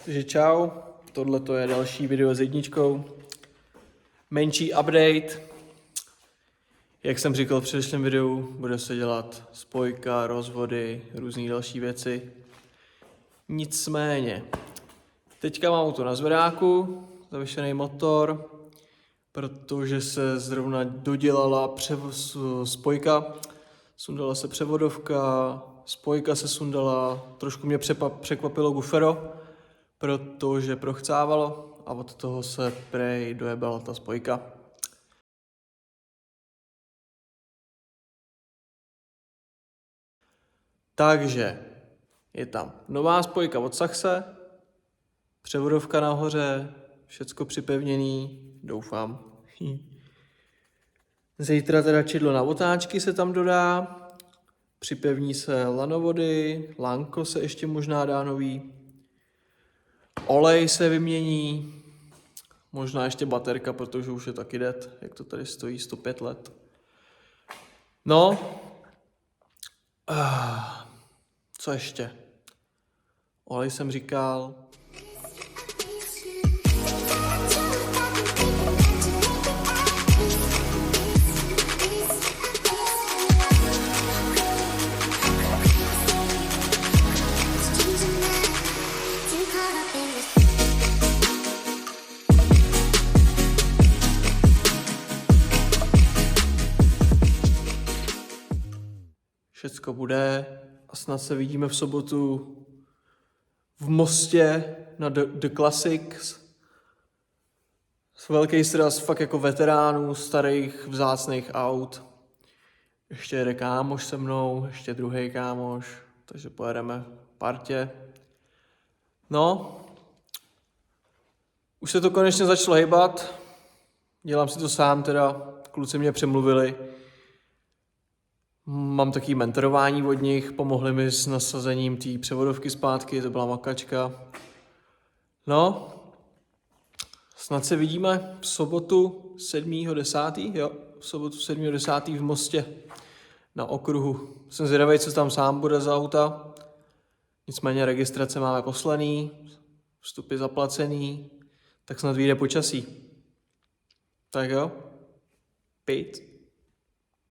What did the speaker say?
Takže čau, tohle je další video s jedničkou. Menší update. Jak jsem říkal v předešlém videu, bude se dělat spojka, rozvody, různé další věci. Nicméně, teďka mám auto na zvedáku, zavěšený motor, protože se zrovna dodělala spojka, sundala se převodovka, spojka se sundala, trošku mě překvapilo gufero, protože prochcávalo a od toho se prej dojebala ta spojka. Takže je tam nová spojka od Saxe, převodovka nahoře, všecko připevněný, doufám. Zítra teda čidlo na otáčky se tam dodá, připevní se lanovody, lánko se ještě možná dá nový, olej se vymění, možná ještě baterka, protože už je taky dead, jak to tady stojí 105 let. No, co ještě? Olej jsem říkal. Všecko bude a snad se vidíme v sobotu v Mostě na The Classics. Velký sraz fakt jako veteránů, starých vzácných aut. Ještě jede kámoš se mnou, ještě druhý kámoš, takže pojedeme v partě. No, už se to konečně začalo hýbat. Dělám si to sám teda, kluci mě přemluvili. Mám taky mentorování od nich, pomohli mi s nasazením té převodovky zpátky, to byla makačka. No, snad se vidíme v sobotu 7.10. Jo, v sobotu 7.10. v Mostě na okruhu. Jsem zvědavý, co tam sám bude za auta. Nicméně registrace máme poslaný, vstupy zaplacený, tak snad vyjde počasí. Tak jo, pít.